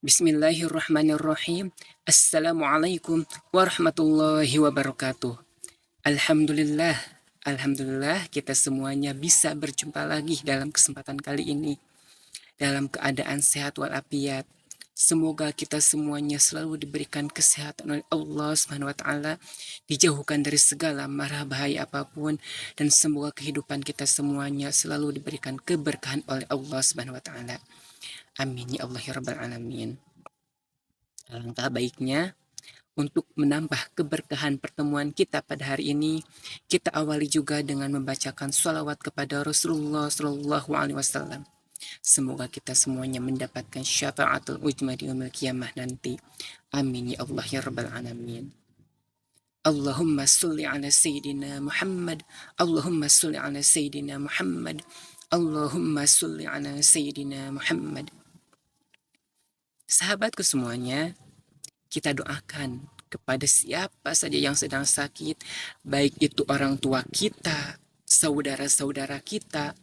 Bismillahirrahmanirrahim. Assalamualaikum warahmatullahi wabarakatuh. Alhamdulillah, Alhamdulillah kita semuanya bisa berjumpa lagi dalam kesempatan kali ini. Dalam keadaan sehat walafiat. Semoga kita semuanya selalu diberikan kesehatan oleh Allah SWT, dijauhkan dari segala mara bahaya apapun, dan semoga kehidupan kita semuanya selalu diberikan keberkahan oleh Allah SWT. Amin ya Allah ya Rabbal Alamin. Alangkah baiknya untuk menambah keberkahan pertemuan kita pada hari ini, kita awali juga dengan membacakan sholawat kepada Rasulullah Shallallahu Alaihi Wasallam. Semoga kita semuanya mendapatkan syafaatul ujma di yaumil qiyamah nanti. Amin ya Allah ya Rabbal Alamin. Allahumma salli ala Sayyidina Muhammad. Allahumma salli ala Sayyidina Muhammad. Allahumma salli ala Sayyidina Muhammad. Sahabatku semuanya, kita doakan kepada siapa saja yang sedang sakit, baik itu orang tua kita, saudara-saudara kita,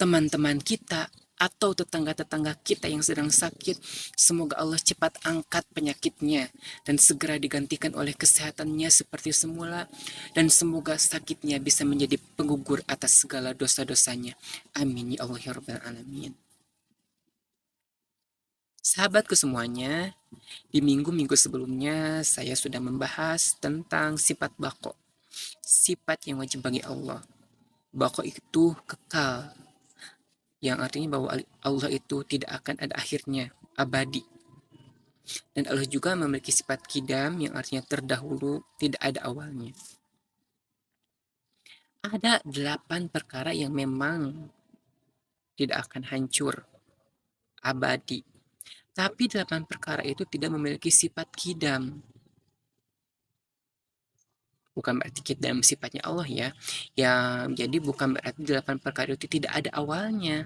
teman-teman kita, atau tetangga-tetangga kita yang sedang sakit. Semoga Allah cepat angkat penyakitnya dan segera digantikan oleh kesehatannya seperti semula, dan semoga sakitnya bisa menjadi penggugur atas segala dosa-dosanya. Amin ya Allah ya Rabbal Alamin. Sahabatku semuanya, di minggu-minggu sebelumnya saya sudah membahas tentang sifat baqo, sifat yang wajib bagi Allah. Baqo itu kekal, yang artinya bahwa Allah itu tidak akan ada akhirnya, abadi. Dan Allah juga memiliki sifat qidam, yang artinya terdahulu, tidak ada awalnya. Ada 8 perkara yang memang tidak akan hancur, abadi. Tapi 8 perkara itu tidak memiliki sifat qidam. Bukan berarti qidam sifatnya Allah ya. Jadi bukan berarti 8 perkara itu tidak ada awalnya.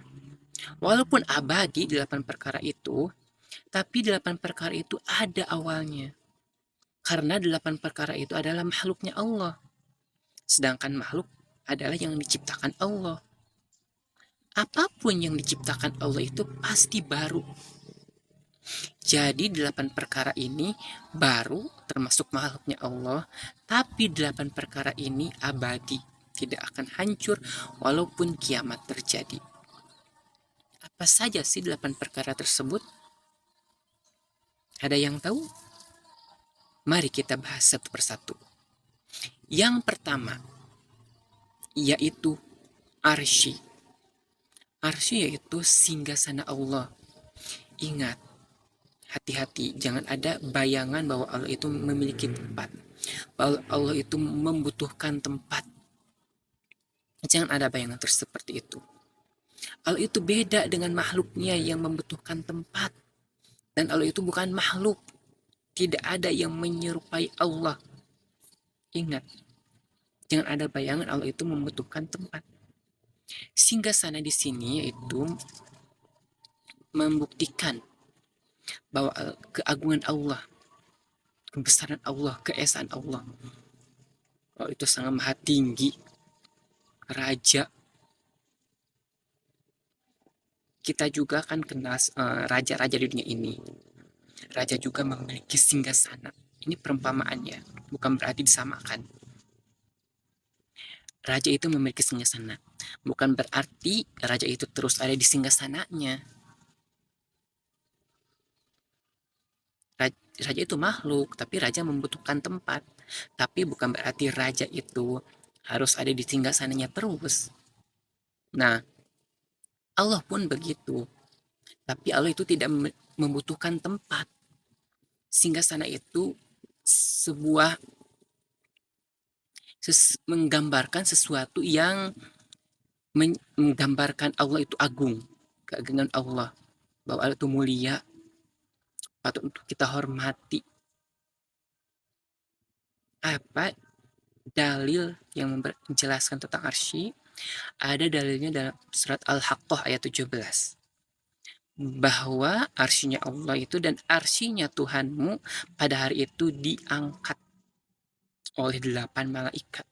Walaupun abadi 8 perkara itu, tapi 8 perkara itu ada awalnya. Karena 8 perkara itu adalah makhluknya Allah. Sedangkan makhluk adalah yang diciptakan Allah. Apapun yang diciptakan Allah itu pasti baru. Jadi 8 perkara ini baru termasuk makhluknya Allah, tapi 8 perkara ini abadi, tidak akan hancur walaupun kiamat terjadi. Apa saja sih 8 perkara tersebut? Ada yang tahu? Mari kita bahas satu persatu. Yang pertama, yaitu arsy. Arsy yaitu singgasana Allah. Ingat, hati-hati, jangan ada bayangan bahwa Allah itu memiliki tempat, bahwa Allah itu membutuhkan tempat. Jangan ada bayangan seperti itu. Allah itu beda dengan makhluknya yang membutuhkan tempat. Dan Allah itu bukan makhluk. Tidak ada yang menyerupai Allah. Ingat, jangan ada bayangan Allah itu membutuhkan tempat. Singgasana di sini yaitu membuktikan bahwa keagungan Allah, kebesaran Allah, keesaan Allah, Allah itu sangat maha tinggi, raja. Kita juga kan kenal raja-raja di dunia ini. Raja juga memiliki singgasana. Ini perumpamaannya, bukan berarti disamakan. Raja itu memiliki singgasana, bukan berarti raja itu terus ada di singgasananya. Raja itu makhluk, tapi raja membutuhkan tempat. Tapi bukan berarti raja itu harus ada di singgasananya terus. Nah, Allah pun begitu. Tapi Allah itu tidak membutuhkan tempat. Singgasana itu sebuah menggambarkan sesuatu yang menggambarkan Allah itu agung, keagungan Allah, bahwa Allah itu mulia, patut untuk kita hormati. Apa dalil yang menjelaskan tentang arsy? Ada dalilnya dalam surat Al-Haqqah ayat 17. Bahwa arsinya Allah itu dan arsinya Tuhanmu pada hari itu diangkat oleh 8 malaikat.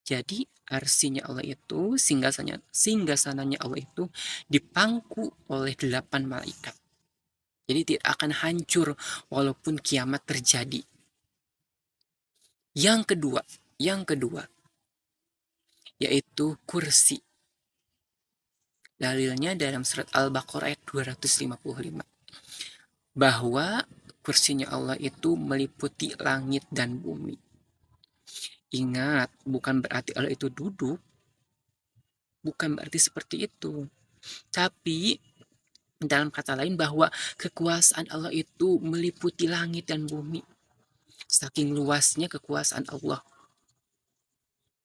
Jadi arsinya Allah itu, singgasananya Allah itu dipangku oleh 8 malaikat. Jadi tidak akan hancur walaupun kiamat terjadi. Yang kedua yaitu kursi. Dalilnya dalam surat Al-Baqarah ayat 255 bahwa kursinya Allah itu meliputi langit dan bumi. Ingat, bukan berarti Allah itu duduk, bukan berarti seperti itu. Tapi dalam kata lain bahwa kekuasaan Allah itu meliputi langit dan bumi. Saking luasnya kekuasaan Allah.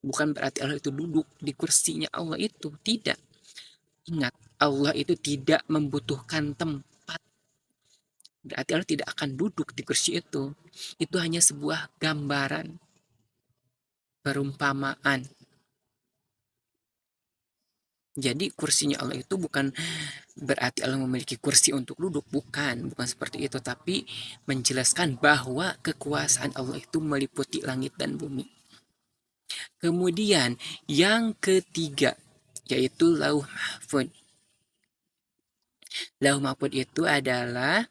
Bukan berarti Allah itu duduk di kursinya Allah itu, tidak. Ingat, Allah itu tidak membutuhkan tempat. Berarti Allah tidak akan duduk di kursi itu. Itu hanya sebuah gambaran, perumpamaan. Jadi kursinya Allah itu bukan berarti Allah memiliki kursi untuk duduk, bukan seperti itu, tapi menjelaskan bahwa kekuasaan Allah itu meliputi langit dan bumi. Kemudian yang ketiga yaitu Lauh Mahfud. Lauh Mahfud itu adalah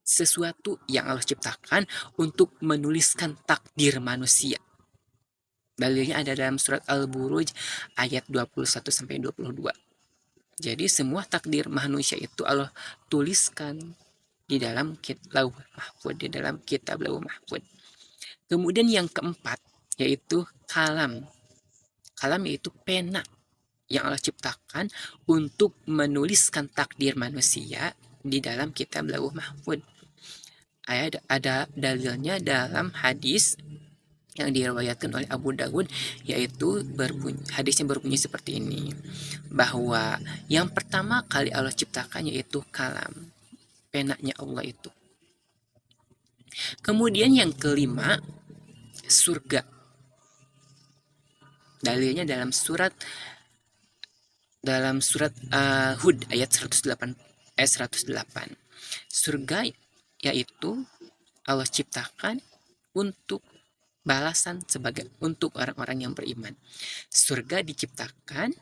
sesuatu yang Allah ciptakan untuk menuliskan takdir manusia. Dalilnya ada dalam surat Al-Buruj ayat 21-22. Jadi semua takdir manusia itu Allah tuliskan di dalam Lauh Mahfud, di dalam kitab Lauh Mahfud. Kemudian yang keempat yaitu kalam. Kalam yaitu pena yang Allah ciptakan untuk menuliskan takdir manusia di dalam kitab Lauh Mahfud. Ada dalilnya dalam hadis yang diriwayatkan oleh Abu Dawud, yaitu hadisnya berbunyi seperti ini, bahwa yang pertama kali Allah ciptakan yaitu kalam, penanya Allah itu. Kemudian yang kelima, surga. Dalilnya dalam surat Hud ayat 108. Surga yaitu Allah ciptakan untuk balasan untuk orang-orang yang beriman. Surga diciptakan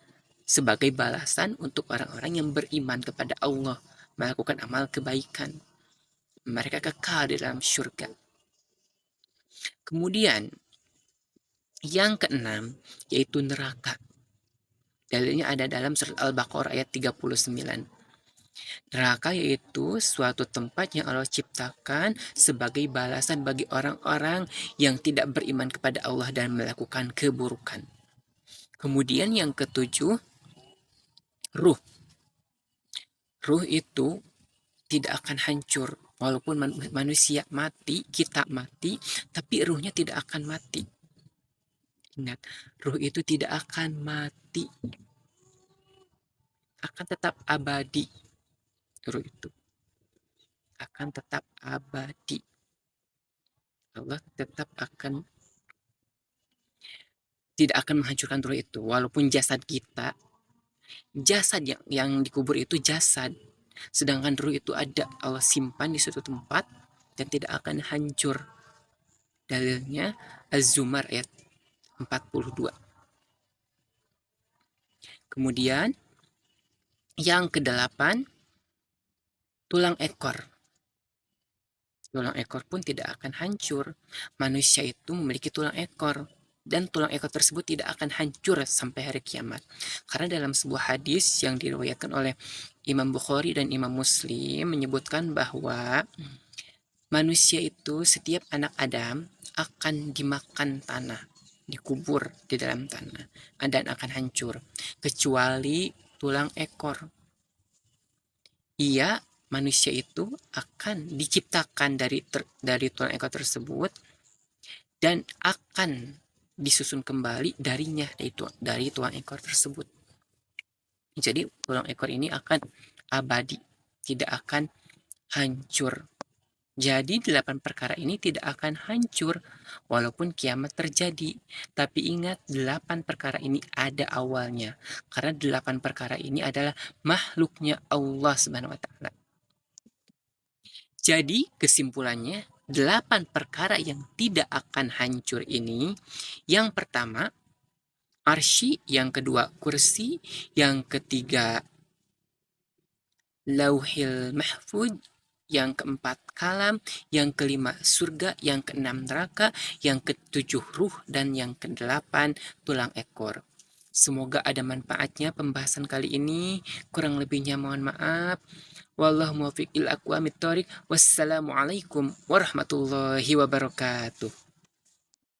sebagai balasan untuk orang-orang yang beriman kepada Allah, melakukan amal kebaikan. Mereka kekal di dalam surga. Kemudian yang keenam yaitu neraka. Dalilnya ada dalam surat Al-Baqarah ayat 39. Neraka yaitu suatu tempat yang Allah ciptakan sebagai balasan bagi orang-orang yang tidak beriman kepada Allah dan melakukan keburukan. Kemudian yang ketujuh, ruh. Ruh itu tidak akan hancur. Walaupun manusia mati, kita mati, tapi ruhnya tidak akan mati. Ingat, ruh itu tidak akan mati. Akan tetap abadi. Ruh itu akan tetap abadi. Allah tetap tidak akan menghancurkan ruh itu. Walaupun jasad yang dikubur itu jasad, sedangkan ruh itu ada Allah simpan di suatu tempat dan tidak akan hancur. Dalilnya Az-Zumar ayat 42. Kemudian yang kedelapan, tulang ekor. Tulang ekor pun tidak akan hancur. Manusia itu memiliki tulang ekor, dan tulang ekor tersebut tidak akan hancur sampai hari kiamat. Karena dalam sebuah hadis yang diriwayatkan oleh Imam Bukhari dan Imam Muslim menyebutkan bahwa manusia itu, setiap anak Adam akan dimakan tanah, dikubur di dalam tanah, dan akan hancur, kecuali tulang ekor. Manusia itu akan diciptakan dari tulang ekor tersebut dan akan disusun kembali darinya, dari tulang ekor tersebut. Jadi tulang ekor ini akan abadi, tidak akan hancur. Jadi 8 perkara ini tidak akan hancur walaupun kiamat terjadi. Tapi ingat, 8 perkara ini ada awalnya. Karena 8 perkara ini adalah makhluknya Allah Subhanahu wa Ta'ala. Jadi kesimpulannya, 8 perkara yang tidak akan hancur ini, yang pertama arsy, yang kedua kursi, yang ketiga lauhil mahfud, yang keempat kalam, yang kelima surga, yang keenam neraka, yang ketujuh ruh, dan yang kedelapan tulang ekor. Semoga ada manfaatnya pembahasan kali ini. Kurang lebihnya mohon maaf. Wallahu muwaffiq ila aqwamit thoriq. Wassalamualaikum warahmatullahi wabarakatuh.